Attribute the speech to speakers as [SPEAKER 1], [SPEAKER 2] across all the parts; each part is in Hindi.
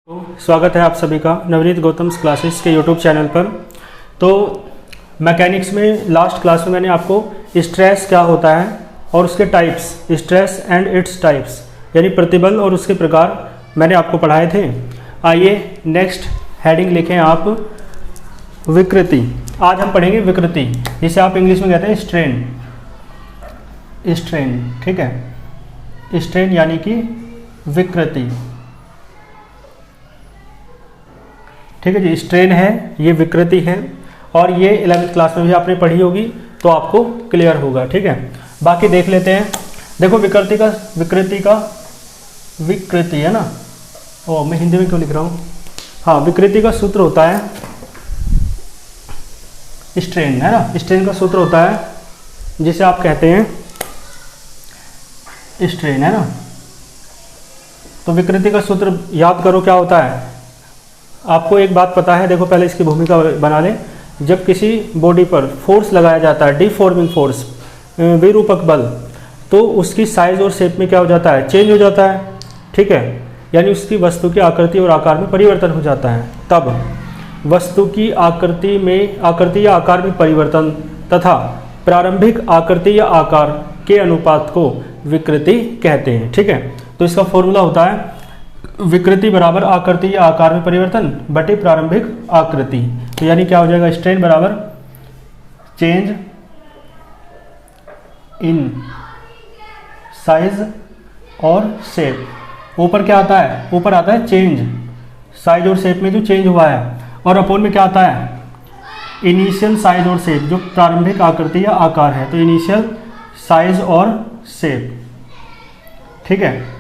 [SPEAKER 1] तो स्वागत है आप सभी का नवनीत गौतम्स क्लासेस के यूट्यूब चैनल पर। तो मैकेनिक्स में लास्ट क्लास में मैंने आपको स्ट्रेस क्या होता है और उसके types, stress and its types यानी प्रतिबल और उसके प्रकार मैंने आपको पढ़ाए थे। आइए नेक्स्ट हेडिंग लिखें आप विकृति। आज हम पढ़ेंगे विकृति, जिसे आप इंग्लिश में कहते हैं स्ट्रेन। स्ट्रेन, ठीक है, स्ट्रेन यानी कि विकृति। ठीक है जी, स्ट्रेन है, ये विकृति है और ये 11वीं क्लास में भी आपने पढ़ी होगी तो आपको क्लियर होगा। ठीक है, बाकी देख लेते हैं। देखो विकृति है ना, ओ मैं हिंदी में क्यों लिख रहा हूँ। हाँ, विकृति का सूत्र होता है स्ट्रेन, है ना। स्ट्रेन का सूत्र होता है जिसे आप कहते हैं स्ट्रेन, है ना। तो विकृति का सूत्र याद करो क्या होता है। आपको एक बात पता है, देखो पहले इसकी भूमिका बना लें। जब किसी बॉडी पर फोर्स लगाया जाता है, डिफॉर्मिंग फोर्स, विरूपक बल, तो उसकी साइज और शेप में क्या हो जाता है, चेंज हो जाता है। ठीक है, यानी उसकी वस्तु की आकृति और आकार में परिवर्तन हो जाता है। तब वस्तु की आकृति या आकार में परिवर्तन तथा प्रारंभिक आकृति या आकार के अनुपात को विकृति कहते हैं। ठीक है, तो इसका फॉर्मूला होता है विकृति बराबर आकृति या आकार में परिवर्तन बटे प्रारंभिक आकृति। तो यानी क्या हो जाएगा, स्ट्रेन बराबर चेंज इन साइज और शेप। ऊपर क्या आता है, ऊपर आता है चेंज, साइज और शेप में जो चेंज हुआ है, और अपोन में क्या आता है, इनिशियल साइज और शेप, जो प्रारंभिक आकृति या आकार है। तो इनिशियल साइज और शेप। ठीक है,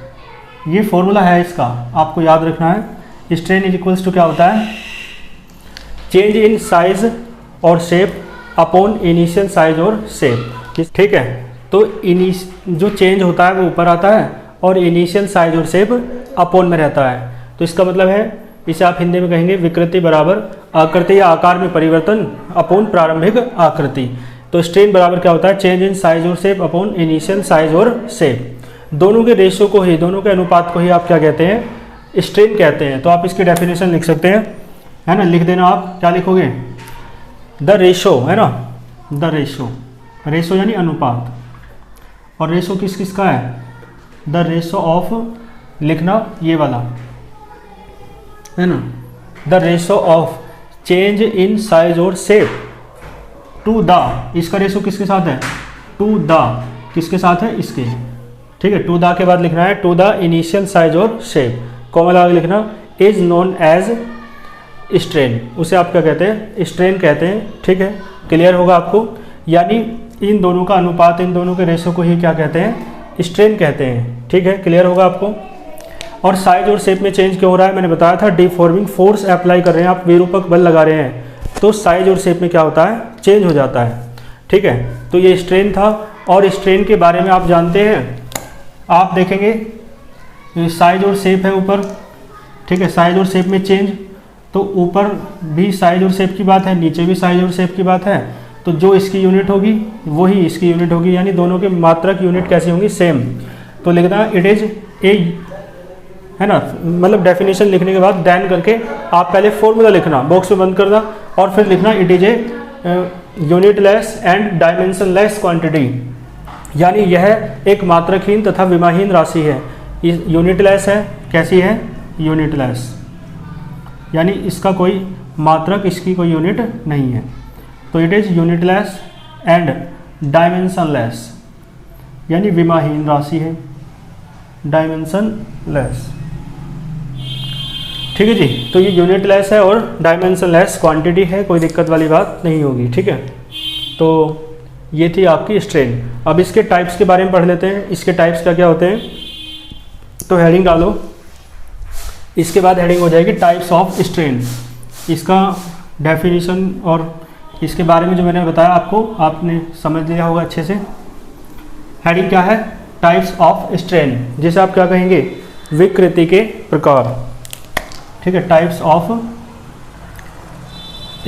[SPEAKER 1] ये फॉर्मूला है इसका, आपको याद रखना है। स्ट्रेन इज इक्वल्स टू क्या होता है, चेंज इन साइज और शेप अपॉन इनिशियल साइज और शेप। ठीक है, तो जो चेंज होता है वो ऊपर आता है और इनिशियल साइज और शेप अपॉन में रहता है। तो इसका मतलब है, इसे आप हिंदी में कहेंगे विकृति बराबर आकृति या आकार में परिवर्तन अपॉन प्रारंभिक आकृति। तो स्ट्रेन बराबर क्या होता है, चेंज इन साइज और शेप अपॉन इनिशियल साइज और शेप। दोनों के रेशो को ही, दोनों के अनुपात को ही आप क्या कहते हैं, स्ट्रेन कहते हैं। तो आप इसकी डेफिनेशन लिख सकते हैं, है ना। लिख देना, आप क्या लिखोगे, द रेशो, है ना, द रेशो। रेशो यानी अनुपात, और रेशो किस किस का है, द रेशो ऑफ, लिखना ये वाला, है ना, the ratio of change in size और शेप टू द, इसका रेशो किसके साथ है, टू द, किसके साथ है, इसके। ठीक है, टू द के बाद लिखना है टू द इनिशियल साइज और शेप, कॉमा लगा के लिखना, इज नोन एज स्ट्रेन। उसे आप क्या कहते हैं, स्ट्रेन कहते हैं। ठीक है, क्लियर होगा आपको। यानी इन दोनों का अनुपात, इन दोनों के रेशो को ही क्या कहते हैं, स्ट्रेन कहते हैं। ठीक है, क्लियर होगा आपको। और साइज और शेप में चेंज क्यों हो रहा है, मैंने बताया था, डिफॉर्मिंग फोर्स अप्लाई कर रहे हैं आप, विरूपक बल लगा रहे हैं, तो साइज और शेप में क्या होता है, चेंज हो जाता है। ठीक है, तो ये स्ट्रेन था। और स्ट्रेन के बारे में आप जानते हैं, आप देखेंगे साइज और शेप है ऊपर। ठीक है, साइज और शेप में चेंज, तो ऊपर भी साइज और शेप की बात है, नीचे भी साइज और शेप की बात है। तो जो इसकी यूनिट होगी वही इसकी यूनिट होगी, यानी दोनों के मात्रक यूनिट कैसी होंगी, सेम। तो लिखना इट इज ए, है ना, मतलब डेफिनेशन लिखने के बाद डैन करके आप पहले फॉर्मूला लिखना, बॉक्स में बंद करना, और फिर लिखना it is a unitless and dimensionless quantity, यानी यह एक मात्रकहीन तथा विमाहीन राशि है। यूनिटलेस है, कैसी है, यूनिटलेस, यानी इसका कोई मात्रक, इसकी कोई यूनिट नहीं है। तो it is unitless and dimensionless, यानी विमाहीन राशि है, डायमेंशनलेस। ठीक है जी, तो ये यूनिटलेस है और डायमेंशनलेस क्वांटिटी है, कोई दिक्कत वाली बात नहीं होगी। ठीक है, तो ये थी आपकी स्ट्रेन। अब इसके टाइप्स के बारे में पढ़ लेते हैं, इसके टाइप्स क्या क्या होते हैं। तो हेडिंग डालो, इसके बाद हेडिंग हो जाएगी टाइप्स ऑफ स्ट्रेन। इसका डेफिनेशन और इसके बारे में जो मैंने बताया आपको, आपने समझ लिया होगा अच्छे से। हेडिंग क्या है, टाइप्स ऑफ स्ट्रेन, जिसे आप क्या कहेंगे, विकृति के प्रकार। ठीक है, टाइप्स ऑफ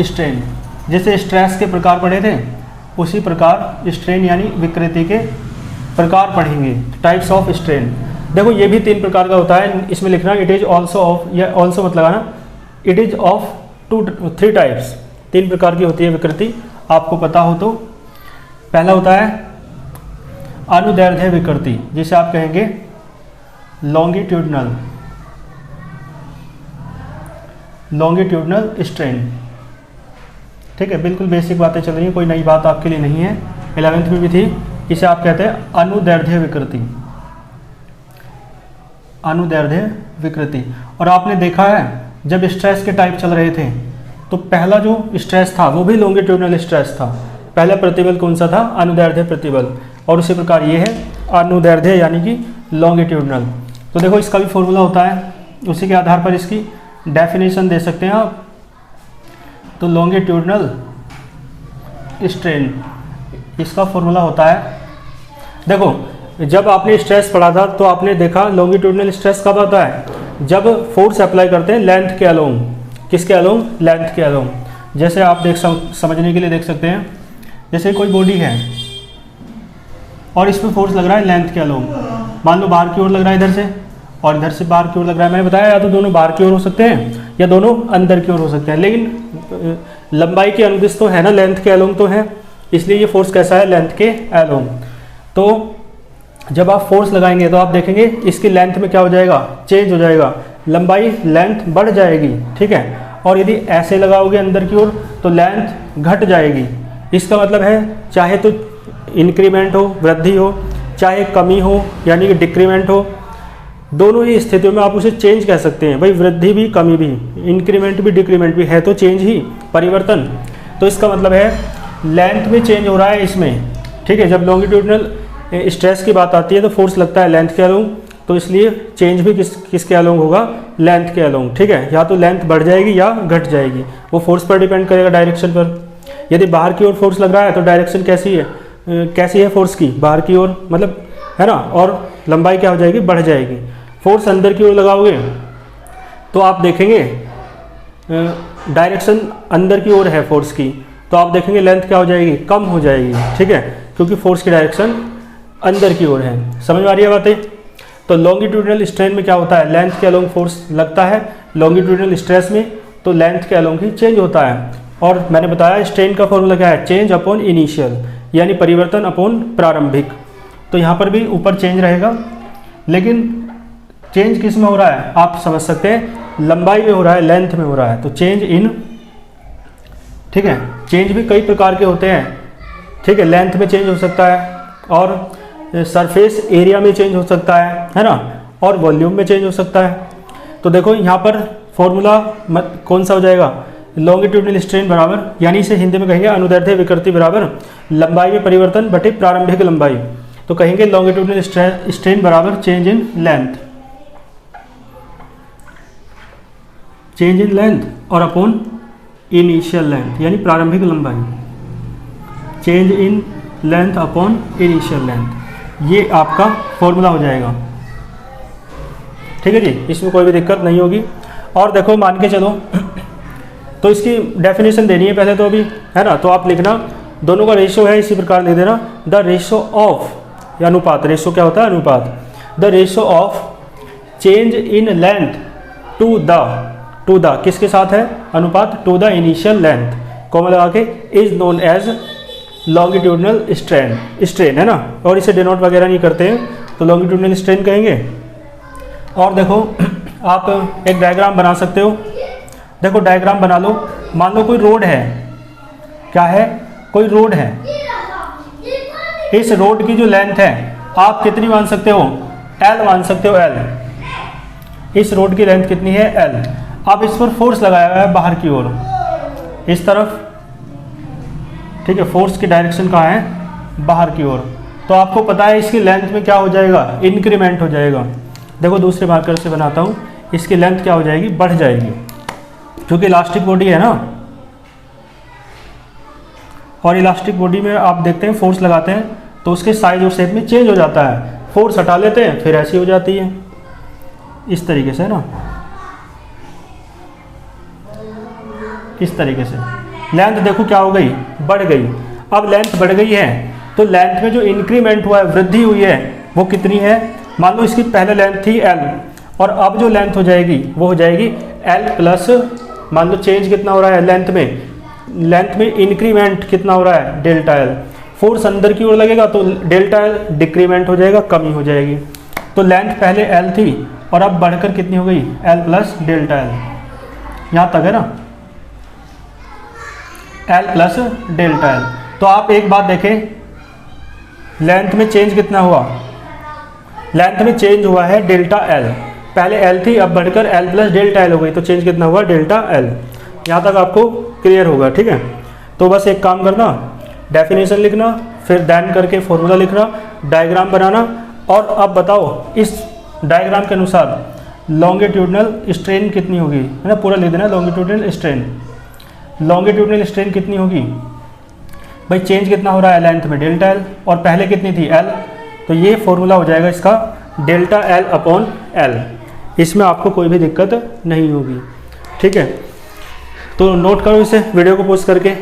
[SPEAKER 1] स्ट्रेन, जैसे स्ट्रेस के प्रकार पढ़े थे उसी प्रकार स्ट्रेन यानी विकृति के प्रकार पढ़ेंगे, टाइप्स ऑफ स्ट्रेन। देखो ये भी 3 प्रकार का होता है, इसमें लिखना इट इज ऑल्सो ऑफ, या ऑल्सो मत लगाना, इट इज ऑफ 3 टाइप्स, 3 प्रकार की होती है विकृति, आपको पता हो तो। पहला होता है अनुदैर्ध्य विकृति, जिसे आप कहेंगे लॉन्गिट्यूडनल स्ट्रेन। ठीक है, बिल्कुल बेसिक बातें चल रही हैं, कोई नई बात आपके लिए नहीं है, 11th में भी थी। इसे आप कहते हैं अनुदैर्ध्य विकृति, अनुदैर्ध्य विकृति। और आपने देखा है जब स्ट्रेस के टाइप चल रहे थे तो पहला जो स्ट्रेस था वो भी लॉन्गिट्यूडनल स्ट्रेस था। पहला प्रतिबल कौन सा था? अनुदैर्ध्य प्रतिबल। और उसी प्रकार ये है अनुदैर्ध्य यानी कि लॉन्गिट्यूडनल। तो देखो इसका भी फॉर्मूला होता है, उसी के आधार पर इसकी डेफिनेशन दे सकते हैं आप। तो लॉन्गिट्यूडनल स्ट्रेन, इसका फॉर्मूला होता है, देखो जब आपने स्ट्रेस पढ़ा था तो आपने देखा लॉन्गिट्यूडनल स्ट्रेस कब आता है? जब फोर्स अप्लाई करते हैं लेंथ के अलोंग। किसके अलोंग? लेंथ के अलोंग। जैसे आप समझने के लिए देख सकते हैं, जैसे कोई बॉडी है और इस पर फोर्स लग रहा है लेंथ के अलोंग, मान लो बाहर की ओर लग रहा है इधर से और इधर से बाहर की ओर लग रहा है। मैंने बताया या तो दोनों बाहर की ओर हो सकते हैं या दोनों अंदर की ओर हो सकते हैं, लेकिन लंबाई के अनुदिश तो है ना, लेंथ के अलोंग तो है, इसलिए ये फोर्स कैसा है? लेंथ के अलोंग। तो जब आप फोर्स लगाएंगे तो आप देखेंगे इसकी लेंथ में क्या हो जाएगा? चेंज हो जाएगा, लंबाई लेंथ बढ़ जाएगी। ठीक है, और यदि ऐसे लगाओगे अंदर की ओर तो लेंथ घट जाएगी। इसका मतलब है चाहे तो इंक्रीमेंट हो, वृद्धि हो, चाहे कमी हो यानी कि डिक्रीमेंट हो, दोनों ही स्थितियों में आप उसे चेंज कह सकते हैं। भाई वृद्धि भी कमी भी, इंक्रीमेंट भी डिक्रीमेंट भी है तो चेंज ही, परिवर्तन। तो इसका मतलब है लेंथ में चेंज हो रहा है इसमें। ठीक है, जब लॉन्गिट्यूडनल स्ट्रेस की बात आती है तो फोर्स लगता है लेंथ के अलोंग, तो इसलिए चेंज भी किसके अलोंग होगा? लेंथ के अलोंग। ठीक है, या तो लेंथ बढ़ जाएगी या घट जाएगी, वो फोर्स पर डिपेंड करेगा, डायरेक्शन पर। यदि बाहर की ओर फोर्स लग रहा है तो डायरेक्शन कैसी है? कैसी है फोर्स की? बाहर की ओर, मतलब है ना, और लंबाई क्या हो जाएगी? बढ़ जाएगी। फोर्स अंदर की ओर लगाओगे तो आप देखेंगे डायरेक्शन अंदर की ओर है फोर्स की, तो आप देखेंगे लेंथ क्या हो जाएगी? कम हो जाएगी। ठीक है, क्योंकि फोर्स की डायरेक्शन अंदर की ओर है। समझ में आ रही है बातें? तो लॉन्गिट्यूडनल स्ट्रेन में क्या होता है? लेंथ के अलोंग फोर्स लगता है, लॉन्गिट्यूडनल स्ट्रेस में तो लेंथ के अलोंग ही चेंज होता है। और मैंने बताया स्ट्रेन का फॉर्मूला क्या है? चेंज अपॉन इनिशियल, यानी परिवर्तन अपॉन प्रारंभिक। तो यहाँ पर भी ऊपर चेंज रहेगा, लेकिन चेंज किस में हो रहा है? आप समझ सकते हैं लंबाई में हो रहा है, लेंथ में हो रहा है। तो चेंज इन, ठीक है, चेंज भी कई प्रकार के होते हैं। ठीक है, लेंथ में चेंज हो सकता है और सरफेस एरिया में चेंज हो सकता है ना, और वॉल्यूम में चेंज हो सकता है। तो देखो यहाँ पर फॉर्मूला कौन सा हो जाएगा? लॉन्गिट्यूडनल स्ट्रेन बराबर, यानी इसे हिंदी में कहेंगे अनुदैर्ध्य विकृति बराबर लंबाई में परिवर्तन बटे प्रारंभिक लंबाई। तो कहेंगे लॉन्गिट्यूडनल स्ट्रेन बराबर change in length, change in length और अपॉन इनिशियल लेंथ यानी प्रारंभिक लंबाई, change in length upon initial length, ये आपका फॉर्मूला हो जाएगा। ठीक है जी, इसमें कोई भी दिक्कत नहीं होगी। और देखो मान के चलो तो इसकी डेफिनेशन देनी है पहले तो अभी, है ना, तो आप लिखना दोनों का रेशो है, इसी प्रकार लिख देना द रेशो ऑफ, या अनुपात, रेशो क्या होता है? अनुपात। The ratio of change in length to the किसके साथ है? अनुपात to the initial length, comma लगा के, is known as longitudinal strain, है ना। और इसे डिनोट वगैरह नहीं करते हैं तो लॉन्गिट्यूडनल स्ट्रेन कहेंगे। और देखो आप एक डायग्राम बना सकते हो। देखो डायग्राम बना लो, मान लो कोई रोड है, क्या है? कोई रोड है। इस रोड की जो लेंथ है आप कितनी मान सकते हो? L मान सकते हो, L। इस रोड की लेंथ कितनी है? L। अब इस पर फोर्स लगाया हुआ है बाहर की ओर, इस तरफ। ठीक है, फोर्स की डायरेक्शन कहाँ है? बाहर की ओर। तो आपको पता है इसकी लेंथ में क्या हो जाएगा? इंक्रीमेंट हो जाएगा। देखो दूसरे मार्कर से बनाता हूँ, इसकी लेंथ क्या हो जाएगी? बढ़ जाएगी, क्योंकि इलास्टिक बॉडी है ना, और इलास्टिक बॉडी में आप देखते हैं फोर्स लगाते हैं तो उसके साइज और शेप में चेंज हो जाता है। फोर्स हटा लेते हैं फिर ऐसी हो जाती है, इस तरीके से, है ना, इस तरीके से। लेंथ देखो क्या हो गई? बढ़ गई। अब लेंथ बढ़ गई है तो लेंथ में जो इंक्रीमेंट हुआ है, वृद्धि हुई है, वो कितनी है? मान लो इसकी पहले लेंथ थी L और अब जो लेंथ हो जाएगी वो हो जाएगी L प्लस, मान लो चेंज कितना हो रहा है लेंथ में इंक्रीमेंट कितना हो रहा है डेल्टा L। फोर्स अंदर की ओर लगेगा तो डेल्टा L डिक्रीमेंट हो जाएगा, कमी हो जाएगी। तो लेंथ पहले L थी और अब बढ़कर कितनी हो गई L प्लस डेल्टा L। यहाँ तक है ना, L प्लस डेल्टा L। तो आप एक बात देखें, लेंथ में चेंज कितना हुआ, लेंथ में चेंज हुआ है डेल्टा L। पहले L थी, अब बढ़कर L प्लस डेल्टा L हो गई, तो चेंज कितना हुआ डेल्टा L। यहाँ तक आपको क्लियर होगा, ठीक है। तो बस एक काम करना, डेफिनेशन लिखना, फिर देन करके फॉर्मूला लिखना, डायग्राम बनाना, और अब बताओ इस डायग्राम के अनुसार लॉन्गिट्यूडनल स्ट्रेन कितनी होगी, है ना, पूरा लिख देना। लॉन्गिट्यूडनल स्ट्रेन कितनी होगी भाई, चेंज कितना हो रहा है लेंथ में डेल्टा L और पहले कितनी थी L, तो ये फॉर्मूला हो जाएगा इसका डेल्टा L अपॉन L। इसमें आपको कोई भी दिक्कत नहीं होगी, ठीक है। तो नोट करो इसे वीडियो को पोस्ट करके,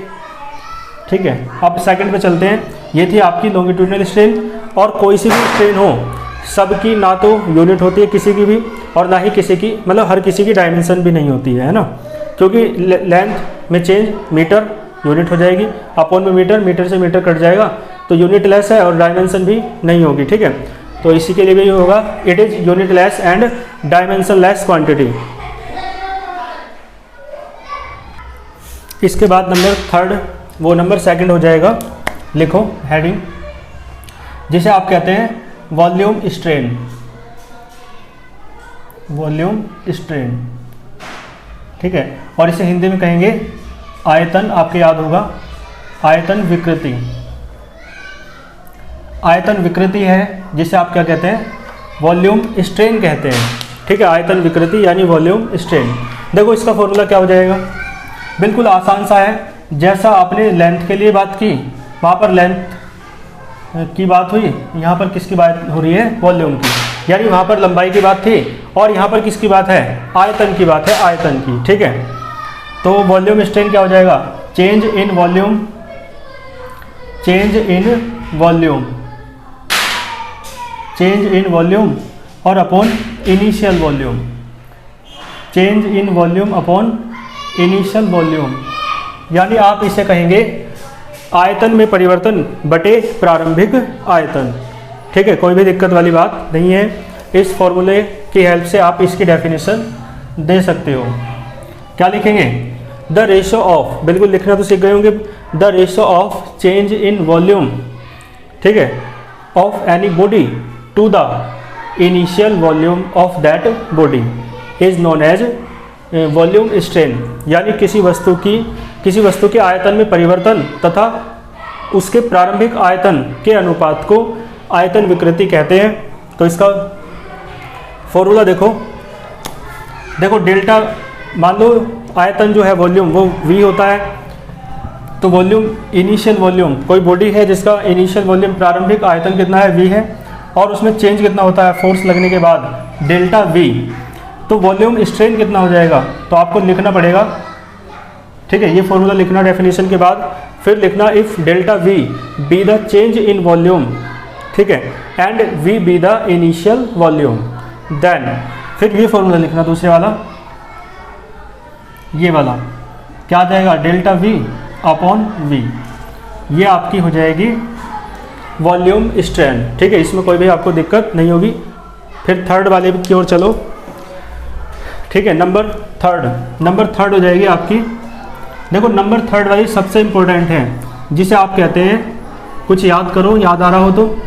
[SPEAKER 1] ठीक है। अब सेकंड पे चलते हैं। ये थी आपकी लॉन्गिट्यूडनल स्ट्रेन, और कोई सी भी स्ट्रेन हो सबकी ना तो यूनिट होती है किसी की भी, और ना ही किसी की, मतलब हर किसी की डायमेंशन भी नहीं होती है ना, क्योंकि लेंथ में चेंज मीटर यूनिट हो जाएगी, अपॉन में मीटर से मीटर कट जाएगा, तो यूनिट लेस है और डायमेंशन भी नहीं होगी, ठीक है। तो इसी के लिए भी होगा, it is unit less and dimension less quantity. इसके बाद नंबर थर्ड, वो नंबर सेकंड हो जाएगा, लिखो हेडिंग, जिसे आप कहते हैं वॉल्यूम स्ट्रेन। वॉल्यूम स्ट्रेन, ठीक है। और इसे हिंदी में कहेंगे आयतन, आपके याद होगा आयतन विकृति। आयतन विकृति है जिसे आप क्या कहते हैं, वॉल्यूम स्ट्रेन कहते हैं, ठीक है। आयतन विकृति यानी वॉल्यूम स्ट्रेन। देखो इसका फॉर्मूला क्या हो जाएगा, बिल्कुल आसान सा है। जैसा आपने लेंथ के लिए बात की, वहाँ पर लेंथ की बात हुई, यहाँ पर किसकी बात हो रही है, वॉल्यूम की, यानी वहाँ पर लंबाई की बात थी, और यहाँ पर किसकी बात है, आयतन की बात है, आयतन की, ठीक है। तो वॉल्यूम स्ट्रेन क्या हो जाएगा, change in volume, change in volume, change in volume और upon initial volume, change in volume upon initial volume, यानी आप इसे कहेंगे आयतन में परिवर्तन बटे प्रारंभिक आयतन, ठीक है। कोई भी दिक्कत वाली बात नहीं है। इस फॉर्मूले की हेल्प से आप इसकी डेफिनेशन दे सकते हो। क्या लिखेंगे, द रेशो ऑफ, बिल्कुल लिखना तो सीख गए होंगे, the ratio of change in volume, ठीक है, of any body to the initial volume of that body is known as volume strain, यानी किसी वस्तु के आयतन में परिवर्तन तथा उसके प्रारंभिक आयतन के अनुपात को आयतन विकृति कहते हैं। तो इसका फॉर्मूला देखो डेल्टा, मान लो आयतन जो है वॉल्यूम वो V होता है, तो वॉल्यूम इनिशियल वॉल्यूम, कोई बॉडी है जिसका इनिशियल वॉल्यूम प्रारंभिक आयतन कितना है V है, और उसमें चेंज कितना होता है फोर्स लगने के बाद डेल्टा V, तो वॉल्यूम स्ट्रेन कितना हो जाएगा, तो आपको लिखना पड़ेगा, ठीक है। ये फॉर्मूला लिखना डेफिनेशन के बाद, फिर लिखना if delta V be the change in volume, ठीक है, and V be the initial volume, then फिर ये फॉर्मूला लिखना दूसरे वाला, ये वाला क्या आ जाएगा, डेल्टा V अपॉन V, ये आपकी हो जाएगी वॉल्यूम स्ट्रेन, ठीक है। इसमें कोई भी आपको दिक्कत नहीं होगी। फिर थर्ड वाले की ओर चलो, ठीक है। नंबर थर्ड हो जाएगी आपकी, देखो नंबर थर्ड वाली सबसे इम्पोर्टेंट है, जिसे आप कहते हैं, कुछ याद करो, याद आ रहा हो तो,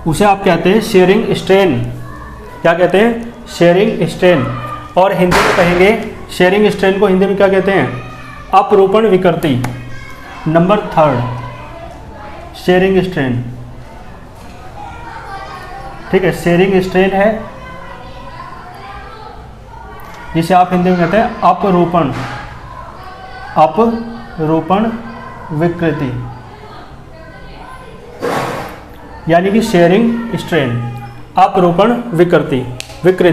[SPEAKER 1] उसे आप कहते हैं शेयरिंग स्ट्रेन। क्या कहते हैं, शेयरिंग स्ट्रेन, और हिंदी में कहेंगे शेयरिंग स्ट्रेन को हिंदी में क्या कहते हैं, अपरूपण विकृति। नंबर थर्ड शेयरिंग स्ट्रेन, ठीक है, शेयरिंग स्ट्रेन है जिसे आप हिंदी में कहते हैं अपरूपण विकृति, यानी कि शेयरिंग स्ट्रेन, अपरूपण विकृति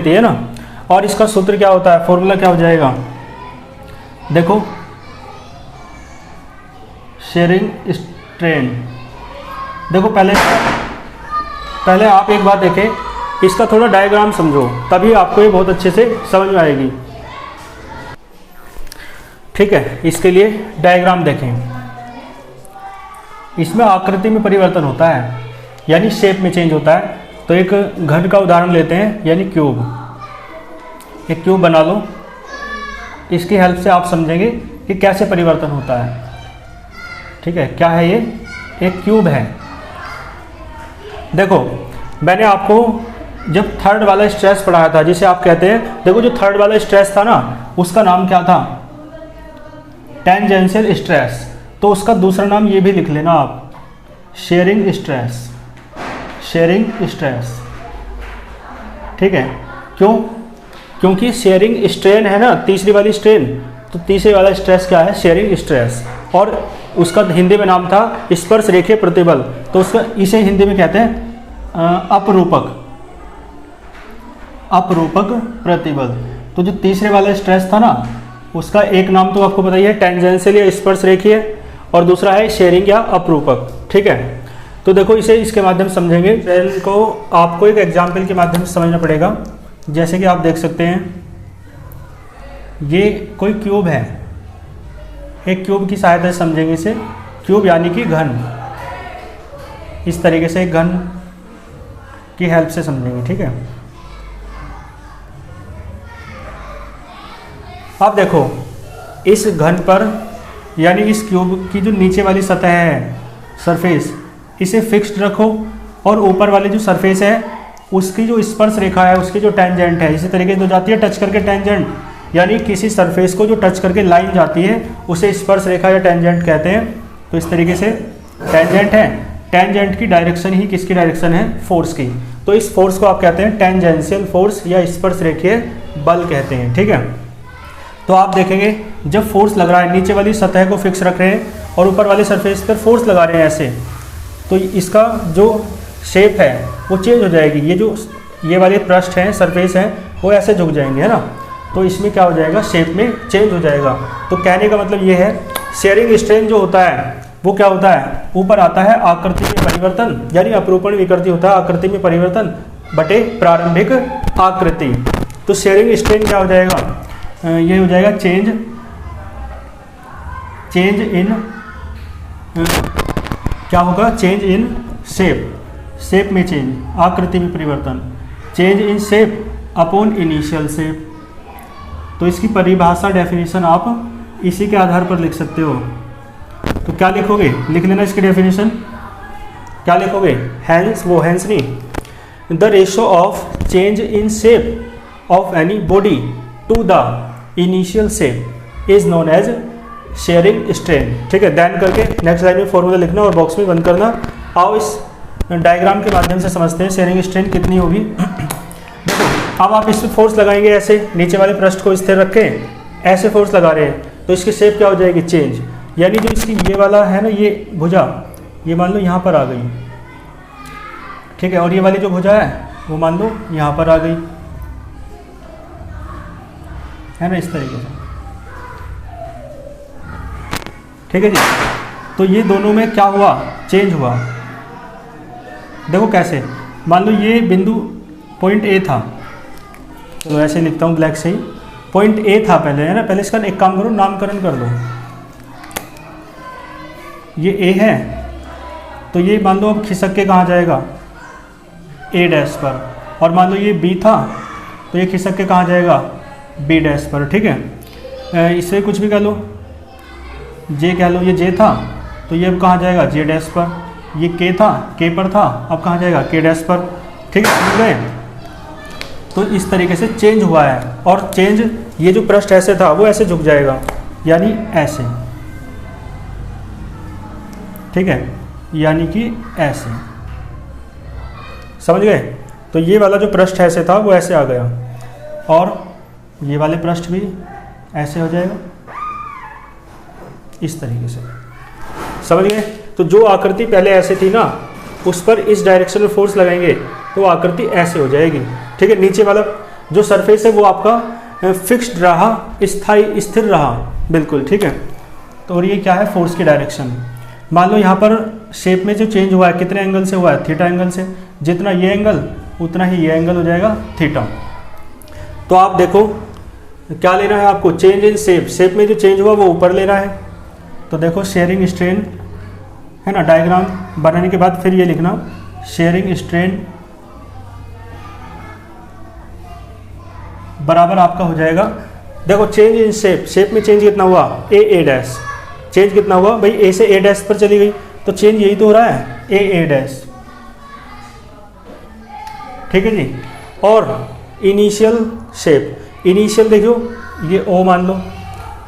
[SPEAKER 1] है ना। और इसका सूत्र क्या होता है, फॉर्मूला क्या हो जाएगा, देखो शेयरिंग स्ट्रेन, देखो पहले पहले आप एक बात देखें, इसका थोड़ा डायग्राम समझो, तभी आपको ये बहुत अच्छे से समझ में आएगी। ठीक है, इसके लिए डायग्राम देखें। इसमें आकृति में परिवर्तन होता है, यानी शेप में चेंज होता है। तो एक घन का उदाहरण लेते हैं, यानी क्यूब। एक क्यूब बना लो, इसकी हेल्प से आप समझेंगे कि कैसे परिवर्तन होता है। ठीक है, क्या है ये? एक क्यूब है। देखो, मैंने आपको जब थर्ड वाला स्ट्रेस पढ़ाया था, जिसे आप कहते हैं, देखो जो थर्ड वाला स्ट्रेस था ना, उसका नाम क्या था? Tangential stress. तो उसका दूसरा नाम ये भी लिख लेना आप, शेयरिंग स्ट्रेस। शेयरिंग स्ट्रेस, ठीक है। क्यों? क्योंकि शेयरिंग स्ट्रेन है ना, तीसरी वाली स्ट्रेन, तो तीसरे वाला स्ट्रेस क्या है? Sharing stress. और उसका हिंदी में नाम था स्पर्श रेखीय प्रतिबल, तो उसका इसे हिंदी में कहते हैं अपरूपक। अपरूपक प्रतिबल। तो जो तीसरे वाला स्ट्रेस था ना, उसका एक नाम तो आपको पता ही है, टेंजेंशियल या स्पर्श रेखीय, और दूसरा है शेयरिंग या अपरूपक। ठीक है, तो देखो इसे इसके माध्यम से समझेंगे। ट्रेन को आपको एक एग्जाम्पल के माध्यम से समझना पड़ेगा। जैसे कि आप देख सकते हैं, ये कोई क्यूब है। एक क्यूब की सहायता से समझेंगे इसे। क्यूब यानी कि घन। इस तरीके से एक घन की हेल्प से समझेंगे। ठीक है, अब देखो इस घन पर, यानी इस क्यूब की जो नीचे वाली सतह है, सरफेस, इसे फिक्स्ड रखो, और ऊपर वाली जो सरफेस है उसकी जो स्पर्श रेखा है, उसकी जो टेंजेंट है, इसी तरीके से जाती है टच करके टेंजेंट, यानी किसी सरफेस को जो टच करके लाइन जाती है उसे स्पर्श रेखा या टेंजेंट कहते हैं। तो इस तरीके से टेंजेंट है। टेंजेंट की डायरेक्शन ही किसकी डायरेक्शन है? फोर्स की। तो इस फोर्स को आप कहते हैं टेंजेंशियल फोर्स या स्पर्श रेखीय बल कहते हैं। ठीक है, तो आप देखेंगे जब फोर्स लग रहा है, नीचे वाली सतह को फिक्स रख रहे हैं और ऊपर वाली सरफेस पर फोर्स लगा रहे हैं ऐसे, तो इसका जो शेप है वो चेंज हो जाएगी। ये वाले पृष्ठ हैं, सरफेस हैं, वो ऐसे झुक जाएंगे, है ना। तो इसमें क्या हो जाएगा? शेप में चेंज हो जाएगा। तो कहने का मतलब ये है, शेयरिंग स्ट्रेन जो होता है वो क्या होता है? ऊपर आता है आकृति में परिवर्तन, यानी अपरूपण विकृति होता है, आकृति में परिवर्तन बटे प्रारंभिक आकृति। तो शेयरिंग स्ट्रेन क्या हो जाएगा? ये हो जाएगा चेंज इन, क्या होगा? Change in shape. शेप में चेंज, आकृति में परिवर्तन। Change in shape upon initial shape. तो इसकी परिभाषा, डेफिनेशन आप इसी के आधार पर लिख सकते हो। तो क्या लिखोगे? लिख लेना इसकी डेफिनेशन। क्या लिखोगे? हैंस, वो हैंस नहीं, the ratio of change in shape of any body to the initial shape is known as shearing strain. ठीक है, देन करके नेक्स्ट लाइन में फॉर्मूला लिखना और बॉक्स में बंद करना। आओ इस डायग्राम के माध्यम से समझते हैं शेयरिंग स्ट्रेन कितनी होगी। देखो, अब आप इस पर फोर्स लगाएंगे ऐसे, नीचे वाले पृष्ठ को स्थिर रखें, ऐसे फोर्स लगा रहे हैं, तो इसकी शेप क्या हो जाएगी? चेंज। यानी जो इसकी ये वाला है ना, ये भुजा, ये मान लो यहाँ पर आ गई। ठीक है, और ये वाली जो भुजा है वो मान लो यहाँ पर आ गई, है ना, इस तरीके से। ठीक है जी, तो ये दोनों में क्या हुआ? चेंज हुआ। देखो कैसे, मान लो ये बिंदु पॉइंट ए था, तो ऐसे लिखता हूँ ब्लैक से ही, पॉइंट ए था पहले, है ना। पहले इसका एक काम करो, नामकरण कर दो। ये ए है, तो ये मान लो अब खिसक के कहाँ जाएगा? ए डैश पर। और मान लो ये बी था, तो ये खिसक के कहाँ जाएगा? बी डैश पर। ठीक है, इससे कुछ भी कह लो, जे कह लो, ये जे था, तो ये अब कहाँ जाएगा? जे डैश पर। ये के था, के पर था, अब कहाँ जाएगा? के डैश पर। ठीक है, समझ गए? तो इस तरीके से चेंज हुआ है। और चेंज, ये जो पृष्ठ ऐसे था वो ऐसे झुक जाएगा, यानी ऐसे। ठीक है, यानी कि ऐसे, समझ गए? तो ये वाला जो पृष्ठ ऐसे था वो ऐसे आ गया, और ये वाले पृष्ठ भी ऐसे हो जाएगा, इस तरीके से। समझ गए? तो जो आकृति पहले ऐसे थी ना, उस पर इस डायरेक्शन में फोर्स लगाएंगे तो आकृति ऐसे हो जाएगी। ठीक है, नीचे वाला जो सरफेस है वो आपका फिक्स्ड रहा, स्थायी, स्थिर रहा, बिल्कुल। ठीक है, तो और ये क्या है? फोर्स की डायरेक्शन। मान लो यहाँ पर शेप में जो चेंज हुआ है, कितने एंगल से हुआ है? थीटा एंगल से। जितना ये एंगल उतना ही ये एंगल हो जाएगा थीटा। तो आप देखो क्या लेना है आपको, चेंज इन शेप, शेप में जो चेंज हुआ वो ऊपर लेना है। तो देखो शेयरिंग स्ट्रेन है ना, डायग्राम बनाने के बाद फिर ये लिखना शेयरिंग स्ट्रेन बराबर आपका हो जाएगा, देखो चेंज इन शेप, शेप में चेंज कितना हुआ ए डैश, चेंज कितना हुआ भाई ए से ए डैश पर चली गई, तो चेंज यही तो हो रहा है ए डैश, ठीक है जी। और इनिशियल शेप, इनिशियल देखो ये ओ मान लो,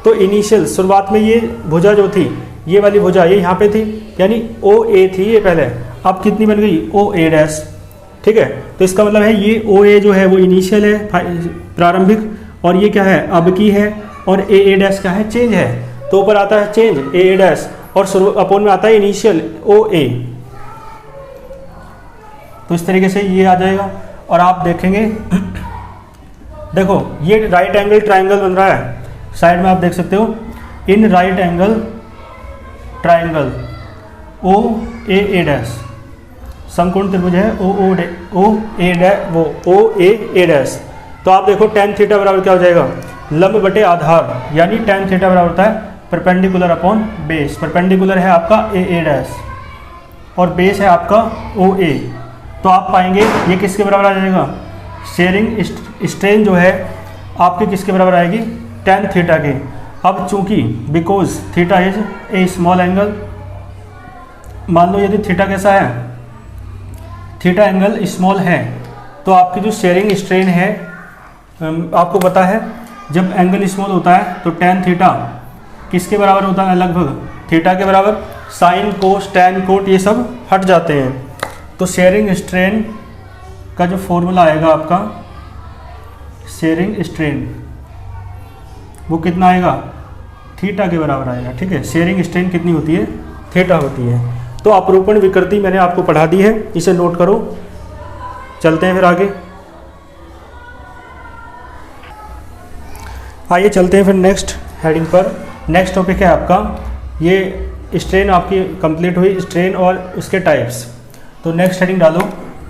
[SPEAKER 1] तो इनिशियल शुरुआत में ये भुजा जो थी, ये वाली भुजा ये यहाँ पे थी, यानी ओ ए थी ये पहले, अब कितनी बन गई ओ ए डैश, ठीक है। तो इसका मतलब है ये ओ ए जो है वो इनिशियल है प्रारंभिक, और ये क्या है अब की है, और ए डैश क्या है चेंज है, तो ऊपर आता है चेंज ए डैश और अपोन में आता है इनिशियल ओ ए। तो इस तरीके से ये आ जाएगा। और आप देखेंगे देखो ये राइट एंगल ट्राइंगल बन रहा है, साइड में आप देख सकते हो in right angle triangle O A dash, समकोण त्रिभुज है ओ ए डैश, वो ओ ए डैश। तो आप देखो tan थीटा बराबर क्या हो जाएगा, लंब बटे आधार, यानी tan थीटा बराबर होता है परपेंडिकुलर अपॉन बेस, परपेंडिकुलर है आपका ए डैश और बेस है आपका ओ ए। तो आप पाएंगे ये किसके बराबर आ जाएगा, शेयरिंग स्ट्रेन जो है आपके किसके बराबर आएगी tan थीटा के। अब चूंकि because theta is a small angle, मान लो यदि थीटा कैसा है, थीटा एंगल स्मॉल है, तो आपकी जो शेयरिंग स्ट्रेन है आपको पता है जब एंगल स्मॉल होता है तो tan थीटा किसके बराबर होता है, लगभग थीटा के बराबर, साइन कोस टैन कोट ये सब हट जाते हैं। तो शेयरिंग स्ट्रेन का जो फॉर्मूला आएगा आपका, शेयरिंग स्ट्रेन वो कितना आएगा थीटा के बराबर आएगा, ठीक है। शेयरिंग स्ट्रेन कितनी होती है, थीटा होती है। तो अपरूपण विकृति मैंने आपको पढ़ा दी है, इसे नोट करो। चलते हैं फिर आगे, आइए चलते हैं फिर नेक्स्ट हेडिंग पर। नेक्स्ट टॉपिक है आपका, ये स्ट्रेन आपकी कंप्लीट हुई, स्ट्रेन और उसके टाइप्स। तो नेक्स्ट हेडिंग डालो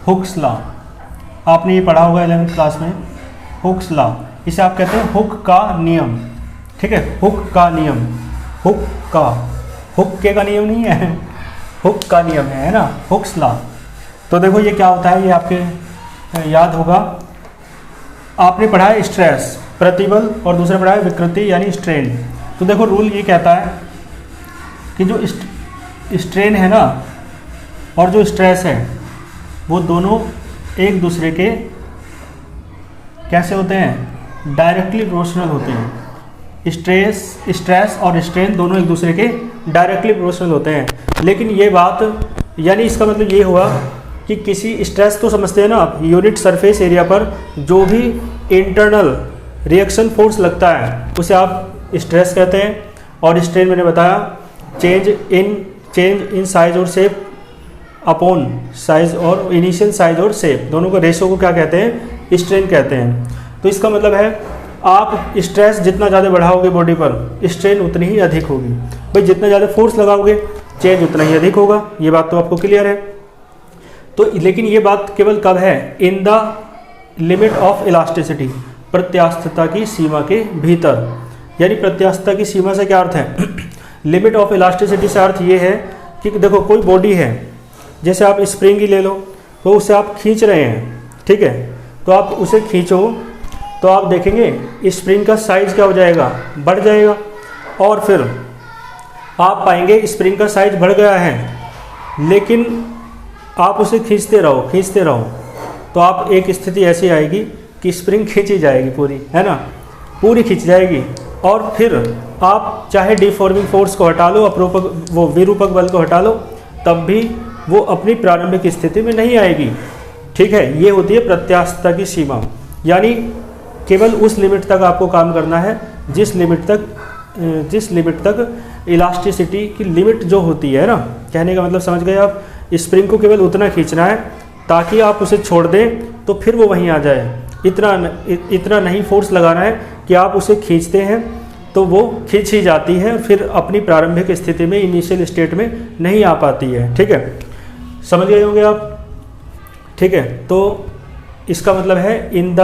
[SPEAKER 1] हुक्स लॉ। आपने ये पढ़ा होगा 11th क्लास में, हुक्स लॉ, इसे आप कहते हैं हुक का नियम, ठीक है। हुक का नियम, हुक के का नियम नहीं है, हुक का नियम है ना, हुक्स लॉ। तो देखो ये क्या होता है, ये आपके याद होगा, आपने पढ़ा है स्ट्रेस प्रतिबल और दूसरा पढ़ा है विकृति यानी स्ट्रेन। तो देखो रूल ये कहता है कि जो स्ट्रेन है ना और जो स्ट्रेस है वो दोनों एक दूसरे के कैसे होते हैं, डायरेक्टली प्रोपोर्शनल होते हैं। स्ट्रेस और स्ट्रेन दोनों एक दूसरे के डायरेक्टली प्रोपोर्शनल होते हैं। लेकिन ये बात यानी इसका मतलब ये हुआ कि किसी स्ट्रेस तो समझते हैं ना आप, यूनिट सरफेस एरिया पर जो भी इंटरनल रिएक्शन फोर्स लगता है उसे आप स्ट्रेस कहते हैं। और स्ट्रेन मैंने बताया चेंज इन साइज और शेप अपॉन साइज और इनिशियल साइज और शेप, दोनों को रेशो को क्या कहते हैं, स्ट्रेन कहते हैं। तो इसका मतलब है आप स्ट्रेस जितना ज़्यादा बढ़ाओगे बॉडी पर, स्ट्रेन उतनी ही अधिक होगी। भाई जितना ज़्यादा फोर्स लगाओगे चेंज उतना ही अधिक होगा, ये बात तो आपको क्लियर है। तो लेकिन ये बात केवल कब है, in the limit of elasticity, प्रत्यास्थता की सीमा के भीतर। यानी प्रत्यास्थता की सीमा से क्या अर्थ है, लिमिट ऑफ इलास्टिसिटी से अर्थ ये है कि देखो कोई बॉडी है, जैसे आप स्प्रिंग ही ले लो, तो उसे आप खींच रहे हैं, ठीक है। तो आप उसे खींचो तो आप देखेंगे स्प्रिंग का साइज क्या हो जाएगा, बढ़ जाएगा। और फिर आप पाएंगे स्प्रिंग का साइज बढ़ गया है, लेकिन आप उसे खींचते रहो, तो आप एक स्थिति ऐसी आएगी कि स्प्रिंग खींची जाएगी पूरी, है ना, पूरी खींच जाएगी। और फिर आप चाहे डिफॉर्मिंग फोर्स को हटा लो, अपरूपक वो विरूपक बल को हटा लो, तब भी वो अपनी प्रारंभिक स्थिति में नहीं आएगी, ठीक है। ये होती है प्रत्यास्थता की सीमा, यानी केवल उस लिमिट तक आपको काम करना है जिस लिमिट तक इलास्टिसिटी की लिमिट जो होती है ना, कहने का मतलब समझ गए आप। स्प्रिंग को केवल उतना खींचना है ताकि आप उसे छोड़ दें तो फिर वो वहीं आ जाए। इतना नहीं फोर्स लगाना है कि आप उसे खींचते हैं तो वो खींच ही जाती है, फिर अपनी प्रारंभिक स्थिति में, इनिशियल स्टेट में नहीं आ पाती है, ठीक है। समझ गए होंगे आप। ठीक है, तो इसका मतलब है in the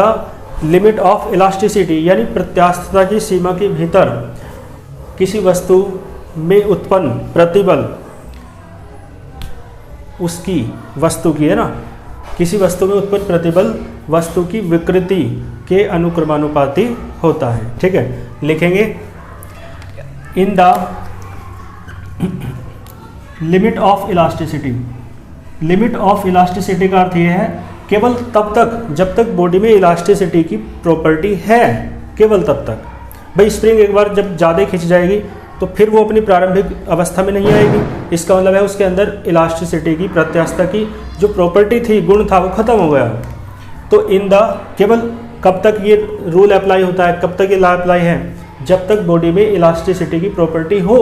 [SPEAKER 1] limit of elasticity, यानी प्रत्यास्थता की सीमा के भीतर किसी वस्तु में उत्पन्न प्रतिबल उसकी वस्तु की, है ना, किसी वस्तु में उत्पन्न प्रतिबल वस्तु की विकृति के अनुक्रमानुपाती होता है। ठीक है, लिखेंगे इन the limit of elasticity. Limit of elasticity का अर्थ यह है केवल तब तक जब तक बॉडी में इलास्टिसिटी की प्रॉपर्टी है, केवल तब तक। भाई स्प्रिंग एक बार जब ज़्यादा खिंच जाएगी तो फिर वो अपनी प्रारंभिक अवस्था में नहीं आएगी, इसका मतलब है उसके अंदर इलास्टिसिटी की, प्रत्यास्थता की जो प्रॉपर्टी थी, गुण था, वो खत्म हो गया। तो इन द, केवल कब तक ये रूल अप्लाई होता है, कब तक ये लॉ अप्लाई है, जब तक बॉडी में इलास्टिसिटी की प्रॉपर्टी हो,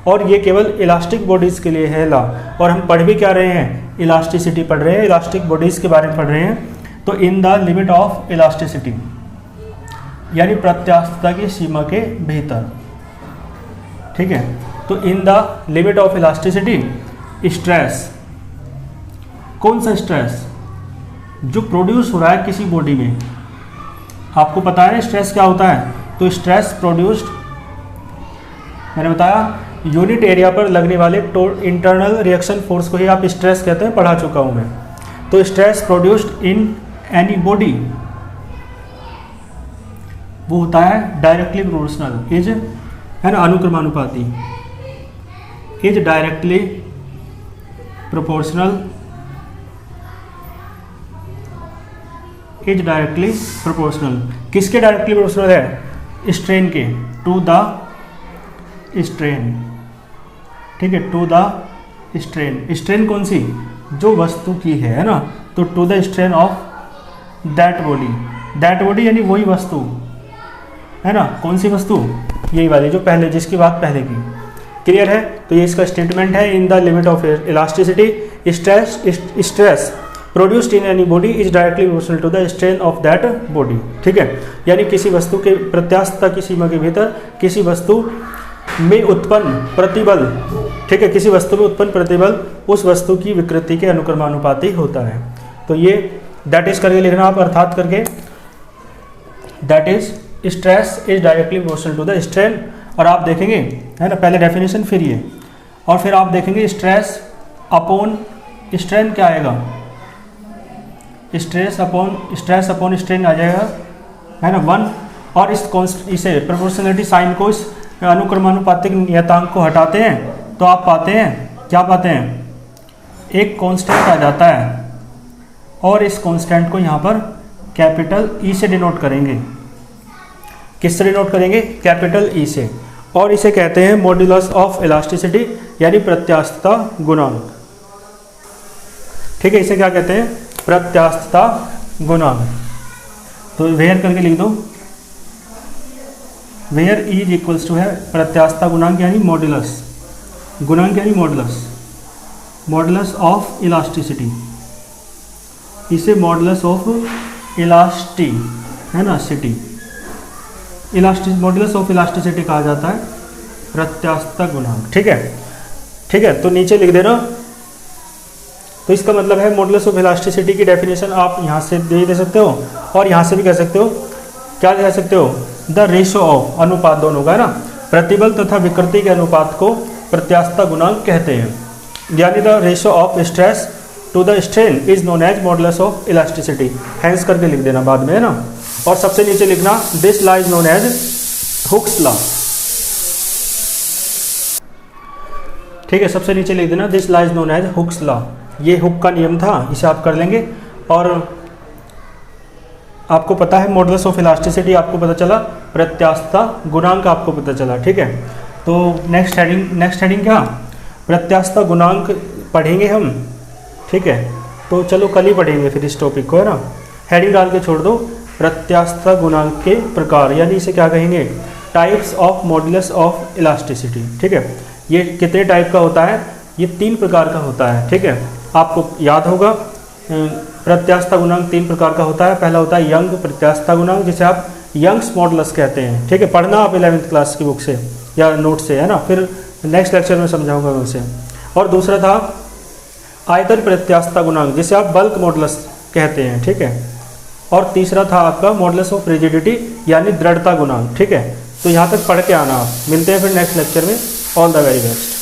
[SPEAKER 1] और ये केवल इलास्टिक बॉडीज़ के लिए है लॉ। और हम पढ़ भी क्या रहे हैं, इलास्टिसिटी पढ़ रहे हैं, इलास्टिक बॉडीज़ के बारे में पढ़ रहे हैं। तो इन द लिमिट ऑफ इलास्टिसिटी यानी प्रत्यास्थता की सीमा के भीतर। ठीक है, तो इन the limit of elasticity stress, कौन सा स्ट्रेस जो प्रोड्यूस हो रहा है किसी बॉडी में, आपको पता है स्ट्रेस क्या होता है। तो स्ट्रेस प्रोड्यूस्ड, मैंने बताया यूनिट एरिया पर लगने वाले इंटरनल रिएक्शन फोर्स को ही आप स्ट्रेस कहते हैं, पढ़ा चुका हूं मैं। तो stress produced in any body वो होता है डायरेक्टली प्रोपोर्शनल, इज, है ना, अनुक्रमानुपाती, is directly proportional, is directly proportional. किसके डायरेक्टली प्रोपोर्शनल है, स्ट्रेन के, टू द स्ट्रेन। ठीक है, टू द स्ट्रेन। स्ट्रेन कौन सी, जो वस्तु की है ना, तो to the strain of that body. That body यानी वही वस्तु, है ना, कौन सी वस्तु, यही वाली जो पहले, जिसकी बात पहले की। क्लियर है, तो ये इसका स्टेटमेंट है in the limit of elasticity stress produced in any body is directly proportional to the strain of that body. ठीक है, यानी किसी वस्तु के प्रत्यास्थता की सीमा के भीतर किसी वस्तु में उत्पन्न प्रतिबल, ठीक है, किसी वस्तु में उत्पन्न प्रतिबल उस वस्तु की विकृति के अनुक्रमानुपाती होता है। तो ये दैट इज करके लिखना आप, अर्थात करके, that is stress is directly proportional to the strain. और आप देखेंगे, है ना, पहले डेफिनेशन फिर ये, और फिर आप देखेंगे स्ट्रेस अपॉन स्ट्रेन क्या आएगा, स्ट्रेस अपॉन स्ट्रेन आ जाएगा, है ना, 1। और इसे प्रोपोर्शनलिटी साइन को, इस अनुक्रमानुपातिक नियतांक को हटाते हैं तो आप पाते हैं, क्या पाते हैं, एक कांस्टेंट आ जाता है। और इस कांस्टेंट को यहाँ पर कैपिटल ई से डिनोट करेंगे। किससे डिनोट करेंगे, कैपिटल ई से। और इसे कहते हैं मॉड्यूलस ऑफ इलास्टिसिटी, यानी प्रत्यास्थता गुणांक। ठीक है, इसे क्या कहते हैं, प्रत्यास्थता गुणांक। तो वेयर करके लिख दो, वेयर इज इक्वल्स टू है प्रत्यास्थता गुणांक यानी मॉड्यूलस, गुणांक यानी मॉड्यूलस, मॉड्यूलस ऑफ इलास्टिसिटी। इसे मॉड्यूलस ऑफ इलास्टी, है ना, सिटी, मॉड्यूलस ऑफ इलास्टिसिटी कहा जाता है, प्रत्यास्थता गुणांक। ठीक है, ठीक है, तो नीचे लिख देना। तो इसका मतलब है मॉड्यूलस ऑफ इलास्टिसिटी की डेफिनेशन आप यहाँ से दे सकते हो, और यहाँ से भी कह सकते हो, क्या कह सकते हो, द रेशो ऑफ, अनुपात दोनों का, है ना, प्रतिबल तथा विकृति के अनुपात को प्रत्यास्थता गुणांक कहते हैं। यानी the ratio of stress to the strain is known as modulus of elasticity. Hence करके लिख देना बाद में, है ना। और सबसे नीचे लिखना this law is known as Hooke's law. ठीक है, सबसे नीचे लिख देना this law is known as Hooke's law. ये हुक का नियम था, इसे आप कर लेंगे। और आपको पता है मॉडुलस ऑफ इलास्टिसिटी आपको पता चला, प्रत्यास्थता गुणांक आपको पता चला। ठीक है, तो नेक्स्ट हेडिंग क्या, प्रत्यास्थता गुणांक पढ़ेंगे हम। ठीक है, तो चलो कल ही पढ़ेंगे फिर इस टॉपिक को, है ना। हेडिंग डाल के छोड़ दो, प्रत्यास्थता गुणांक के प्रकार, यानी इसे क्या कहेंगे, types of modulus of elasticity. ठीक है, ये कितने टाइप का होता है, ये 3 प्रकार का होता है। ठीक है, आपको याद होगा प्रत्यास्थता गुणांक 3 प्रकार का होता है। पहला होता है यंग प्रत्यास्थता गुणांक, जिसे आप यंग्स मॉडुलस कहते हैं। ठीक है, पढ़ना आप 11वीं क्लास की बुक से या नोट से, है ना, फिर नेक्स्ट लेक्चर में समझाऊंगा मैं उसे। और दूसरा था आयतन प्रत्यास्थता गुणांक जिसे आप बल्क मॉडुलस कहते हैं, ठीक है। और तीसरा था आपका मॉडुलस ऑफ रिजिडिटी यानी दृढ़ता गुणांक, ठीक है। तो यहाँ तक पढ़ के आना आप। मिलते हैं फिर नेक्स्ट लेक्चर में। All the very best.